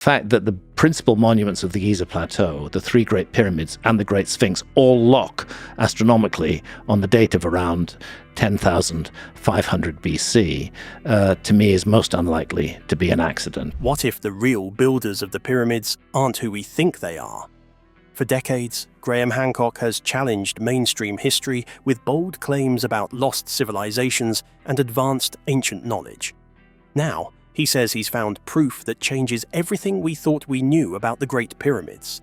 Fact that the principal monuments of the Giza plateau, the three Great Pyramids and the Great Sphinx, all lock astronomically on the date of around 10,500 BC, to me is most unlikely to be an accident. What if the real builders of the pyramids aren't who we think they are? For decades, Graham Hancock has challenged mainstream history with bold claims about lost civilizations and advanced ancient knowledge. Now, he says he's found proof that changes everything we thought we knew about the Great Pyramids.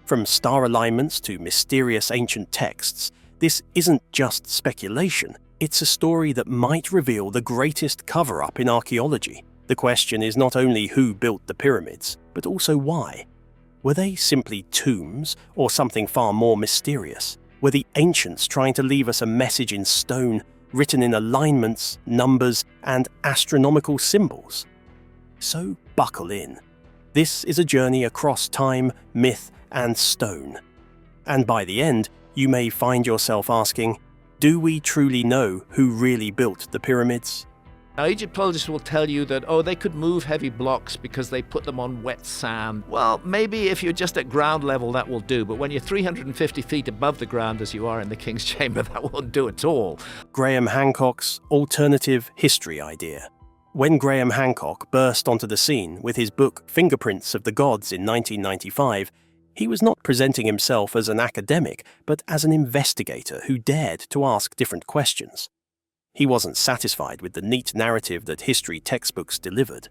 From star alignments to mysterious ancient texts, this isn't just speculation, it's a story that might reveal the greatest cover-up in archaeology. The question is not only who built the pyramids, but also why. Were they simply tombs, or something far more mysterious? Were the ancients trying to leave us a message in stone, written in alignments, numbers, and astronomical symbols? So buckle in. This is a journey across time, myth, and stone. And by the end, you may find yourself asking, do we truly know who really built the pyramids? Now, Egyptologists will tell you that, they could move heavy blocks because they put them on wet sand. Well, maybe if you're just at ground level, that will do. But when you're 350 feet above the ground, as you are in the King's Chamber, that won't do at all. Graham Hancock's alternative history idea. When Graham Hancock burst onto the scene with his book Fingerprints of the Gods in 1995, he was not presenting himself as an academic, but as an investigator who dared to ask different questions. He wasn't satisfied with the neat narrative that history textbooks delivered.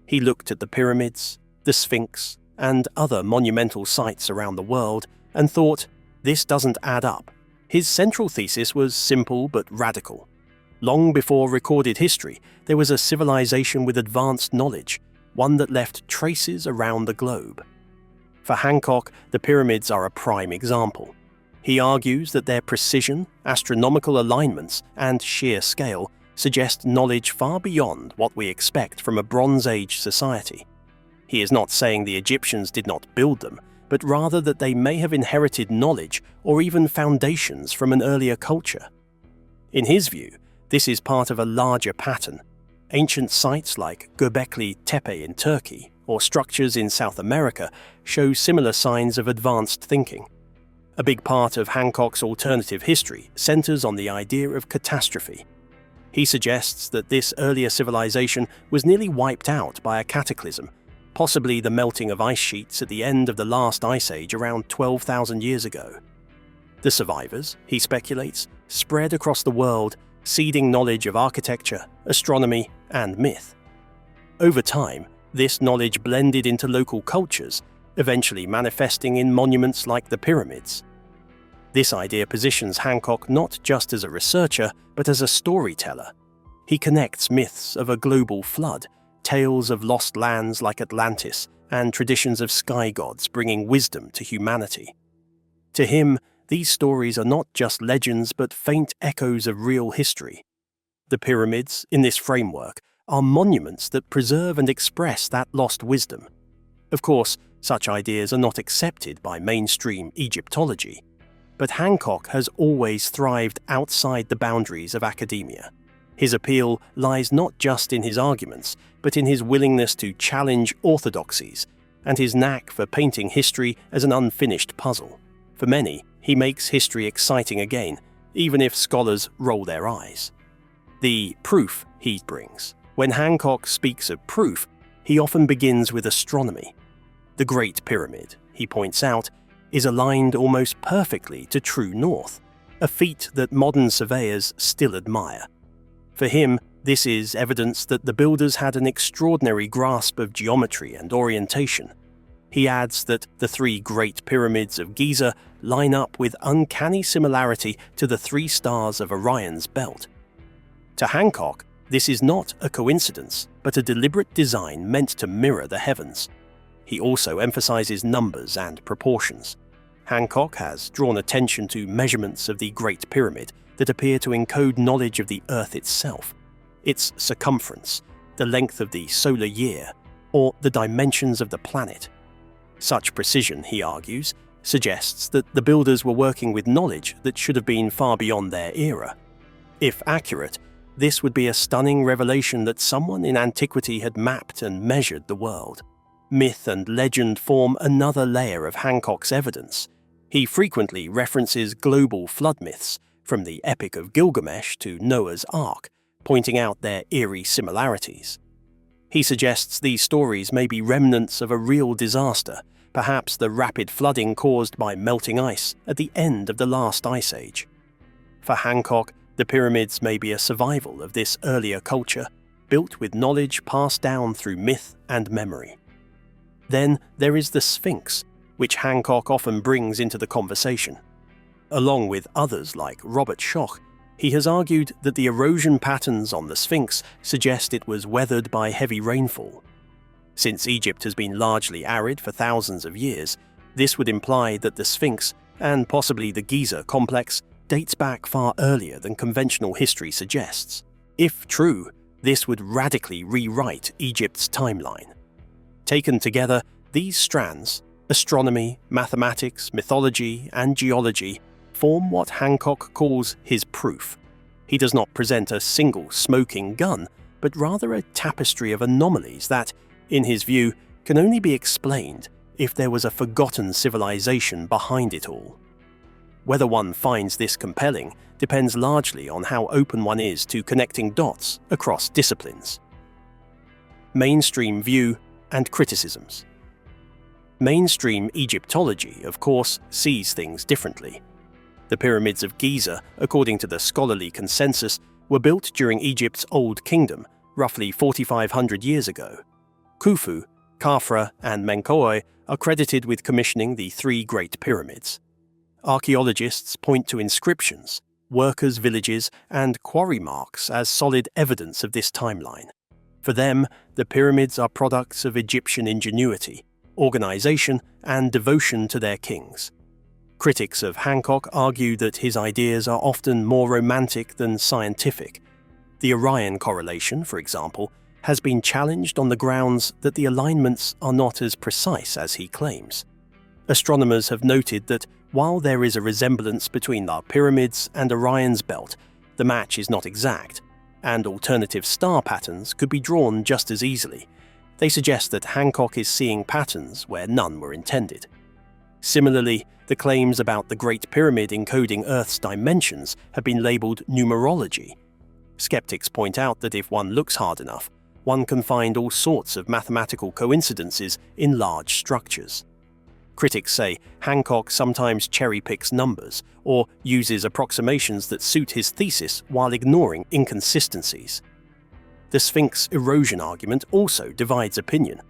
He looked at the pyramids, the Sphinx, and other monumental sites around the world and thought, this doesn't add up. His central thesis was simple but radical. Long before recorded history, there was a civilization with advanced knowledge, one that left traces around the globe. For Hancock, the pyramids are a prime example. He argues that their precision, astronomical alignments, and sheer scale suggest knowledge far beyond what we expect from a Bronze Age society. He is not saying the Egyptians did not build them, but rather that they may have inherited knowledge or even foundations from an earlier culture. In his view, this is part of a larger pattern. Ancient sites like Göbekli Tepe in Turkey or structures in South America show similar signs of advanced thinking. A big part of Hancock's alternative history centers on the idea of catastrophe. He suggests that this earlier civilization was nearly wiped out by a cataclysm, possibly the melting of ice sheets at the end of the last ice age around 12,000 years ago. The survivors, he speculates, spread across the world, seeding knowledge of architecture, astronomy, and myth. Over time, this knowledge blended into local cultures, eventually manifesting in monuments like the pyramids. This idea positions Hancock not just as a researcher, but as a storyteller. He connects myths of a global flood, tales of lost lands like Atlantis, and traditions of sky gods bringing wisdom to humanity. To him, these stories are not just legends but faint echoes of real history. The pyramids, in this framework, are monuments that preserve and express that lost wisdom. Of course, such ideas are not accepted by mainstream Egyptology, but Hancock has always thrived outside the boundaries of academia. His appeal lies not just in his arguments, but in his willingness to challenge orthodoxies and his knack for painting history as an unfinished puzzle. For many, he makes history exciting again, even if scholars roll their eyes. The proof he brings. When Hancock speaks of proof, he often begins with astronomy. The Great Pyramid, he points out, is aligned almost perfectly to true north, a feat that modern surveyors still admire. For him, this is evidence that the builders had an extraordinary grasp of geometry and orientation. He adds that the three Great Pyramids of Giza line up with uncanny similarity to the three stars of Orion's belt. To Hancock, this is not a coincidence, but a deliberate design meant to mirror the heavens. He also emphasizes numbers and proportions. Hancock has drawn attention to measurements of the Great Pyramid that appear to encode knowledge of the Earth itself, its circumference, the length of the solar year, or the dimensions of the planet. Such precision, he argues, suggests that the builders were working with knowledge that should have been far beyond their era. If accurate, this would be a stunning revelation that someone in antiquity had mapped and measured the world. myth and legend form another layer of Hancock's evidence. He frequently references global flood myths, from the Epic of Gilgamesh to Noah's Ark, pointing out their eerie similarities. He suggests these stories may be remnants of a real disaster, perhaps the rapid flooding caused by melting ice at the end of the last ice age. For Hancock, the pyramids may be a survival of this earlier culture, built with knowledge passed down through myth and memory. Then there is the Sphinx, which Hancock often brings into the conversation. Along with others like Robert Schoch, he has argued that the erosion patterns on the Sphinx suggest it was weathered by heavy rainfall. Since Egypt has been largely arid for thousands of years, this would imply that the Sphinx, and possibly the Giza complex, dates back far earlier than conventional history suggests. If true, this would radically rewrite Egypt's timeline. Taken together, these strands, astronomy, mathematics, mythology, and geology, form what Hancock calls his proof. He does not present a single smoking gun, but rather a tapestry of anomalies that, in his view, can only be explained if there was a forgotten civilization behind it all. Whether one finds this compelling depends largely on how open one is to connecting dots across disciplines. Mainstream view and criticisms. Mainstream Egyptology, of course, sees things differently. The pyramids of Giza, according to the scholarly consensus, were built during Egypt's Old Kingdom, roughly 4,500 years ago. Khufu, Khafra, and Menkaure are credited with commissioning the three Great Pyramids. Archaeologists point to inscriptions, workers' villages, and quarry marks as solid evidence of this timeline. For them, the pyramids are products of Egyptian ingenuity, organization, and devotion to their kings. Critics of Hancock argue that his ideas are often more romantic than scientific. The Orion correlation, for example, has been challenged on the grounds that the alignments are not as precise as he claims. Astronomers have noted that while there is a resemblance between the pyramids and Orion's belt, the match is not exact, and alternative star patterns could be drawn just as easily. They suggest that Hancock is seeing patterns where none were intended. Similarly, the claims about the Great Pyramid encoding Earth's dimensions have been labelled numerology. Skeptics point out that if one looks hard enough, one can find all sorts of mathematical coincidences in large structures. Critics say Hancock sometimes cherry-picks numbers or uses approximations that suit his thesis while ignoring inconsistencies. The Sphinx erosion argument also divides opinion.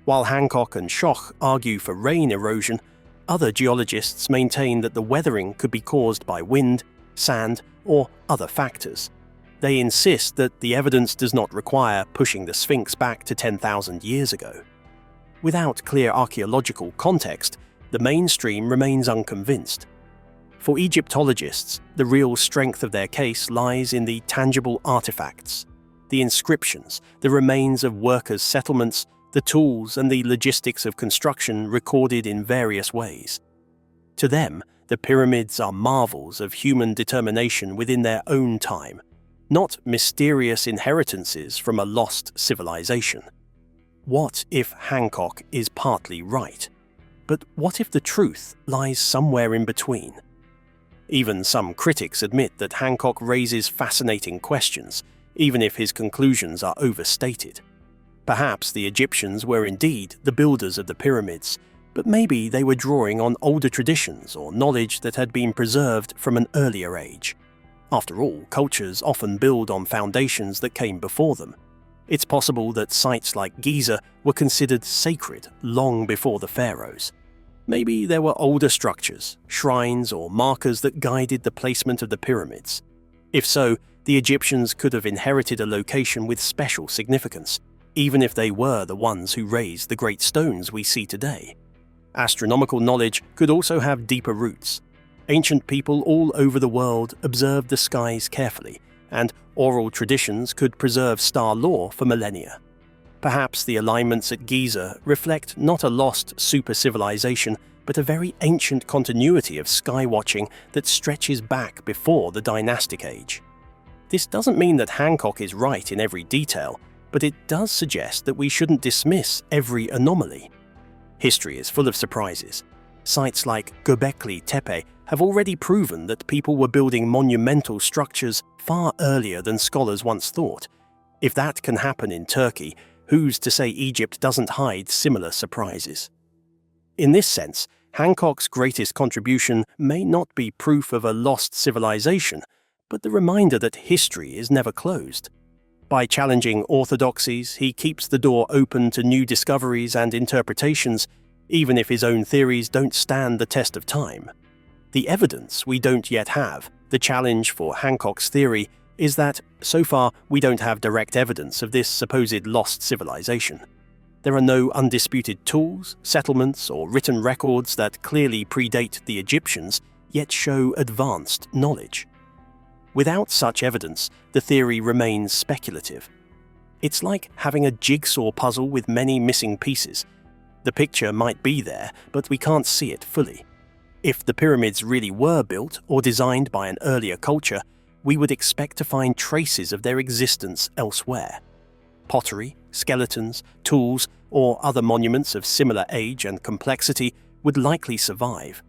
While Hancock and Schoch argue for rain erosion, other geologists maintain that the weathering could be caused by wind, sand, or other factors. They insist that the evidence does not require pushing the Sphinx back to 10,000 years ago. Without clear archaeological context, the mainstream remains unconvinced. For Egyptologists, the real strength of their case lies in the tangible artifacts, the inscriptions, the remains of workers' settlements, the tools and the logistics of construction recorded in various ways. To them, the pyramids are marvels of human determination within their own time, not mysterious inheritances from a lost civilization. What if Hancock is partly right? But what if the truth lies somewhere in between? Even some critics admit that Hancock raises fascinating questions, even if his conclusions are overstated. Perhaps the Egyptians were indeed the builders of the pyramids, but maybe they were drawing on older traditions or knowledge that had been preserved from an earlier age. After all, cultures often build on foundations that came before them. It's possible that sites like Giza were considered sacred long before the pharaohs. Maybe there were older structures, shrines, or markers that guided the placement of the pyramids. If so, the Egyptians could have inherited a location with special significance, even if they were the ones who raised the great stones we see today. Astronomical knowledge could also have deeper roots. Ancient people all over the world observed the skies carefully, and oral traditions could preserve star lore for millennia. Perhaps the alignments at Giza reflect not a lost super-civilization, but a very ancient continuity of sky-watching that stretches back before the dynastic age. This doesn't mean that Hancock is right in every detail, but it does suggest that we shouldn't dismiss every anomaly. History is full of surprises. Sites like Göbekli Tepe have already proven that people were building monumental structures far earlier than scholars once thought. If that can happen in Turkey, who's to say Egypt doesn't hide similar surprises? In this sense, Hancock's greatest contribution may not be proof of a lost civilization, but the reminder that history is never closed. By challenging orthodoxies, he keeps the door open to new discoveries and interpretations, even if his own theories don't stand the test of time. The evidence we don't yet have, the challenge for Hancock's theory, is that, so far, we don't have direct evidence of this supposed lost civilization. There are no undisputed tools, settlements, or written records that clearly predate the Egyptians, yet show advanced knowledge. Without such evidence, the theory remains speculative. It's like having a jigsaw puzzle with many missing pieces. The picture might be there, but we can't see it fully. If the pyramids really were built or designed by an earlier culture, we would expect to find traces of their existence elsewhere. Pottery, skeletons, tools, or other monuments of similar age and complexity would likely survive.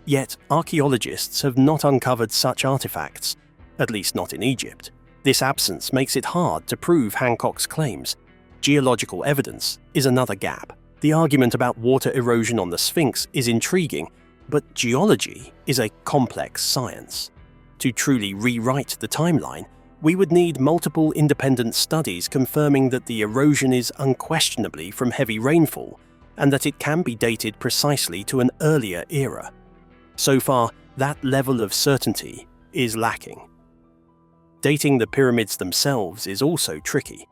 Yet, archaeologists have not uncovered such artifacts, at least not in Egypt. This absence makes it hard to prove Hancock's claims. Geological evidence is another gap. The argument about water erosion on the Sphinx is intriguing, but geology is a complex science. To truly rewrite the timeline, we would need multiple independent studies confirming that the erosion is unquestionably from heavy rainfall and that it can be dated precisely to an earlier era. So far, that level of certainty is lacking. Dating the pyramids themselves is also tricky.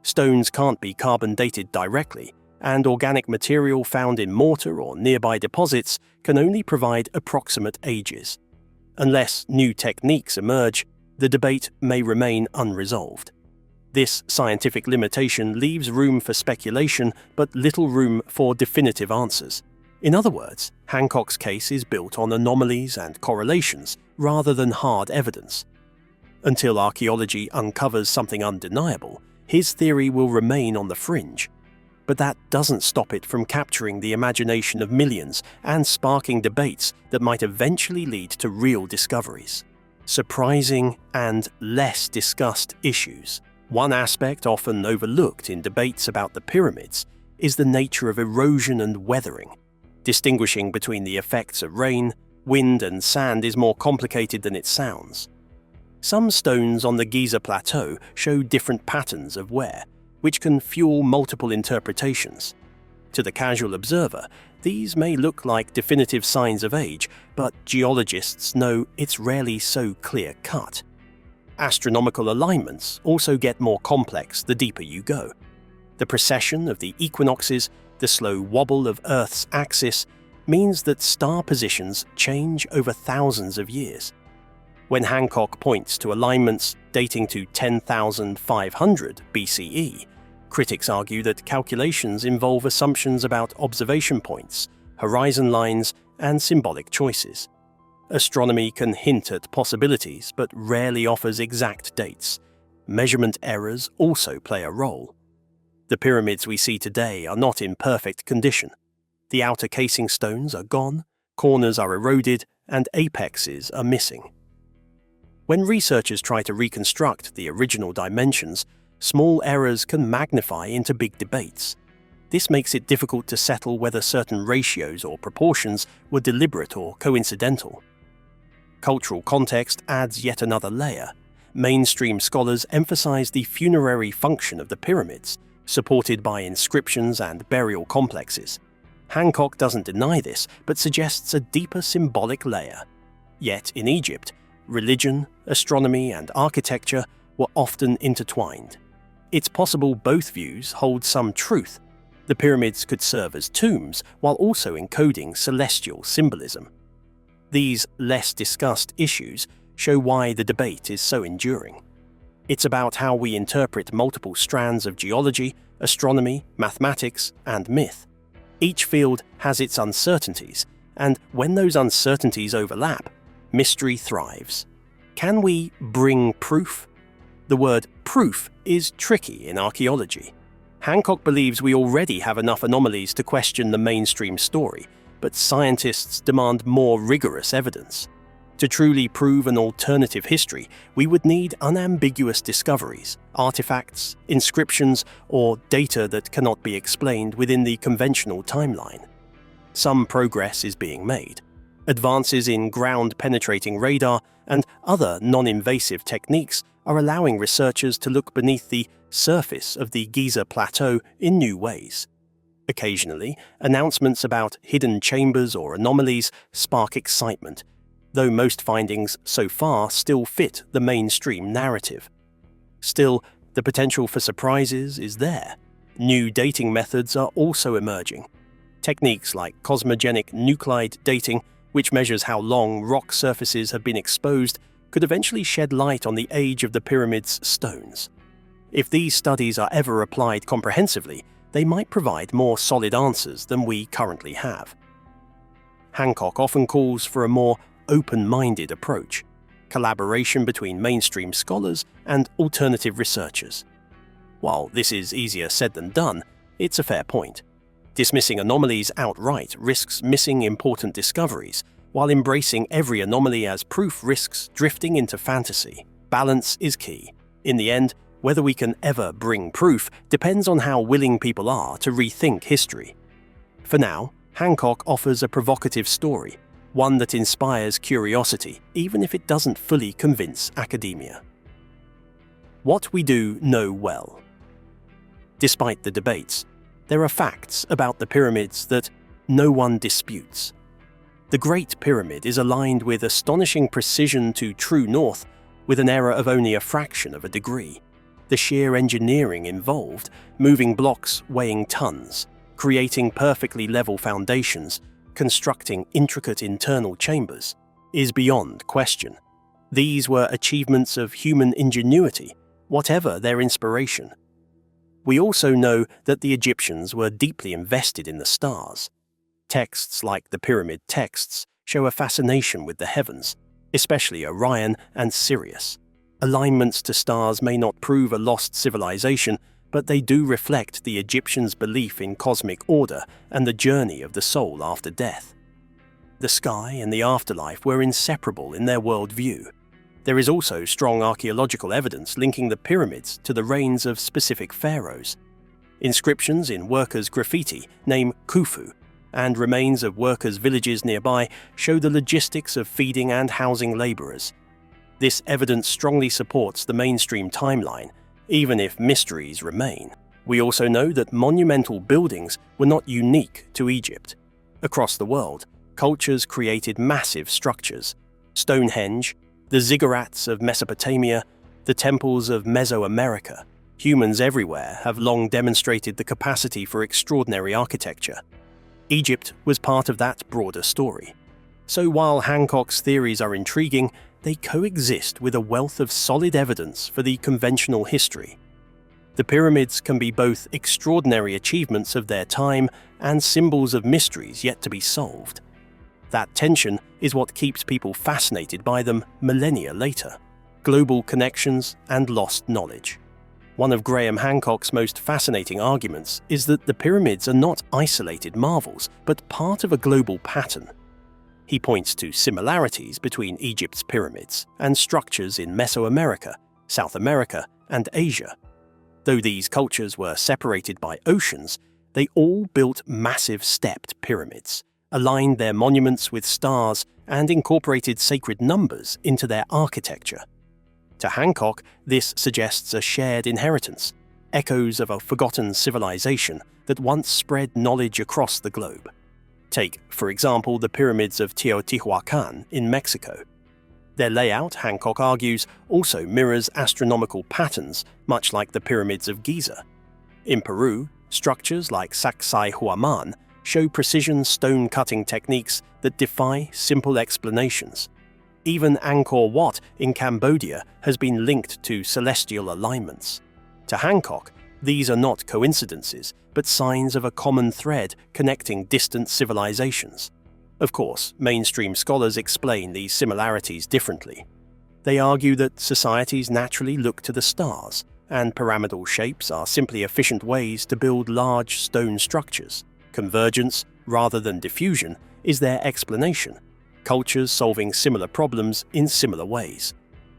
Stones can't be carbon dated directly, and organic material found in mortar or nearby deposits can only provide approximate ages. Unless new techniques emerge, the debate may remain unresolved. This scientific limitation leaves room for speculation but little room for definitive answers. In other words, Hancock's case is built on anomalies and correlations rather than hard evidence. Until archaeology uncovers something undeniable, his theory will remain on the fringe. But that doesn't stop it from capturing the imagination of millions and sparking debates that might eventually lead to real discoveries. Surprising and less discussed issues. One aspect often overlooked in debates about the pyramids is the nature of erosion and weathering. Distinguishing between the effects of rain, wind, and sand is more complicated than it sounds. Some stones on the Giza plateau show different patterns of wear, which can fuel multiple interpretations. To the casual observer, these may look like definitive signs of age, but geologists know it's rarely so clear-cut. Astronomical alignments also get more complex the deeper you go. The precession of the equinoxes, the slow wobble of Earth's axis, means that star positions change over thousands of years. When Hancock points to alignments dating to 10,500 BCE, critics argue that calculations involve assumptions about observation points, horizon lines, and symbolic choices. Astronomy can hint at possibilities but rarely offers exact dates. Measurement errors also play a role. The pyramids we see today are not in perfect condition. The outer casing stones are gone, corners are eroded, and apexes are missing. When researchers try to reconstruct the original dimensions, small errors can magnify into big debates. This makes it difficult to settle whether certain ratios or proportions were deliberate or coincidental. Cultural context adds yet another layer. Mainstream scholars emphasize the funerary function of the pyramids, supported by inscriptions and burial complexes. Hancock doesn't deny this, but suggests a deeper symbolic layer. Yet in Egypt, religion, astronomy, and architecture were often intertwined. It's possible both views hold some truth. The pyramids could serve as tombs while also encoding celestial symbolism. These less discussed issues show why the debate is so enduring. It's about how we interpret multiple strands of geology, astronomy, mathematics, and myth. Each field has its uncertainties, and when those uncertainties overlap, mystery thrives. Can we bring proof? The word proof is tricky in archaeology. Hancock believes we already have enough anomalies to question the mainstream story, but scientists demand more rigorous evidence. To truly prove an alternative history, we would need unambiguous discoveries, artifacts, inscriptions, or data that cannot be explained within the conventional timeline. Some progress is being made. Advances in ground-penetrating radar and other non-invasive techniques are allowing researchers to look beneath the surface of the Giza plateau in new ways. Occasionally, announcements about hidden chambers or anomalies spark excitement, though most findings so far still fit the mainstream narrative. Still, the potential for surprises is there. New dating methods are also emerging. Techniques like cosmogenic nuclide dating, which measures how long rock surfaces have been exposed, could eventually shed light on the age of the pyramid's stones. If these studies are ever applied comprehensively, they might provide more solid answers than we currently have. Hancock often calls for a more open-minded approach, collaboration between mainstream scholars and alternative researchers. While this is easier said than done, it's a fair point. Dismissing anomalies outright risks missing important discoveries, while embracing every anomaly as proof risks drifting into fantasy. Balance is key. In the end, whether we can ever bring proof depends on how willing people are to rethink history. For now, Hancock offers a provocative story, one that inspires curiosity, even if it doesn't fully convince academia. What we do know well. Despite the debates, there are facts about the pyramids that no one disputes. The Great Pyramid is aligned with astonishing precision to true north, with an error of only a fraction of a degree. The sheer engineering involved, moving blocks weighing tons, creating perfectly level foundations, constructing intricate internal chambers, is beyond question. These were achievements of human ingenuity, whatever their inspiration. We also know that the Egyptians were deeply invested in the stars. Texts like the pyramid texts show a fascination with the heavens, especially Orion and Sirius. Alignments to stars may not prove a lost civilization, but they do reflect the Egyptians' belief in cosmic order and the journey of the soul after death. The sky and the afterlife were inseparable in their worldview. There is also strong archaeological evidence linking the pyramids to the reigns of specific pharaohs. Inscriptions in workers' graffiti name Khufu, and remains of workers' villages nearby show the logistics of feeding and housing laborers. This evidence strongly supports the mainstream timeline, even if mysteries remain. We also know that monumental buildings were not unique to Egypt. Across the world, cultures created massive structures. Stonehenge, the ziggurats of Mesopotamia, the temples of Mesoamerica. Humans everywhere have long demonstrated the capacity for extraordinary architecture. Egypt was part of that broader story. So while Hancock's theories are intriguing, they coexist with a wealth of solid evidence for the conventional history. The pyramids can be both extraordinary achievements of their time and symbols of mysteries yet to be solved. That tension is what keeps people fascinated by them millennia later. Global connections and lost knowledge. One of Graham Hancock's most fascinating arguments is that the pyramids are not isolated marvels, but part of a global pattern. He points to similarities between Egypt's pyramids and structures in Mesoamerica, South America, and Asia. Though these cultures were separated by oceans, they all built massive stepped pyramids, aligned their monuments with stars, and incorporated sacred numbers into their architecture. To Hancock, this suggests a shared inheritance, echoes of a forgotten civilization that once spread knowledge across the globe. Take, for example, the pyramids of Teotihuacan in Mexico. Their layout, Hancock argues, also mirrors astronomical patterns, much like the pyramids of Giza. In Peru, structures like Sacsayhuaman show precision stone-cutting techniques that defy simple explanations. Even Angkor Wat in Cambodia has been linked to celestial alignments. To Hancock, these are not coincidences, but signs of a common thread connecting distant civilizations. Of course, mainstream scholars explain these similarities differently. They argue that societies naturally look to the stars, and pyramidal shapes are simply efficient ways to build large stone structures. Convergence, rather than diffusion, is their explanation, cultures solving similar problems in similar ways.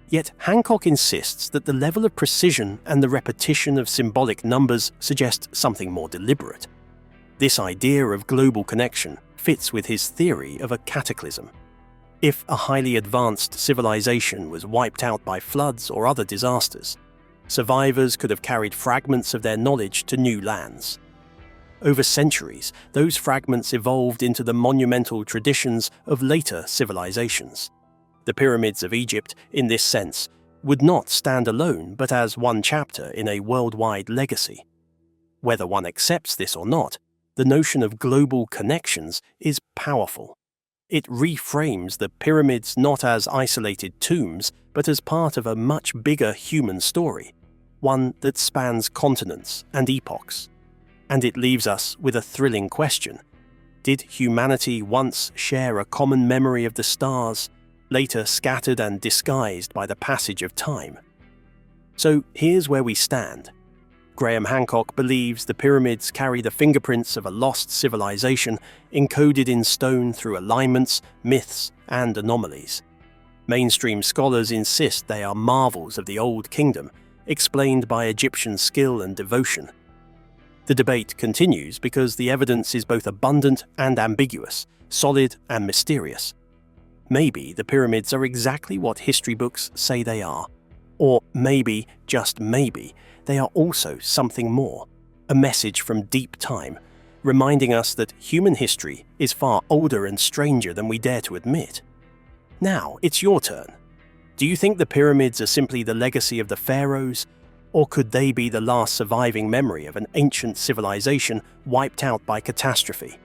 Yet Hancock insists that the level of precision and the repetition of symbolic numbers suggest something more deliberate. This idea of global connection fits with his theory of a cataclysm. If a highly advanced civilization was wiped out by floods or other disasters, survivors could have carried fragments of their knowledge to new lands. Over centuries, those fragments evolved into the monumental traditions of later civilizations. The pyramids of Egypt, in this sense, would not stand alone but as one chapter in a worldwide legacy. Whether one accepts this or not, the notion of global connections is powerful. It reframes the pyramids not as isolated tombs, but as part of a much bigger human story, one that spans continents and epochs. And it leaves us with a thrilling question. Did humanity once share a common memory of the stars, later scattered and disguised by the passage of time? So here's where we stand. Graham Hancock believes the pyramids carry the fingerprints of a lost civilization encoded in stone through alignments, myths, and anomalies. Mainstream scholars insist they are marvels of the Old Kingdom, explained by Egyptian skill and devotion. The debate continues because the evidence is both abundant and ambiguous, solid and mysterious. Maybe the pyramids are exactly what history books say they are. Or maybe, just maybe, they are also something more, a message from deep time, reminding us that human history is far older and stranger than we dare to admit. Now, it's your turn. Do you think the pyramids are simply the legacy of the pharaohs, or could they be the last surviving memory of an ancient civilization wiped out by catastrophe?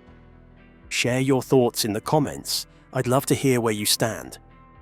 Share your thoughts in the comments. I'd love to hear where you stand.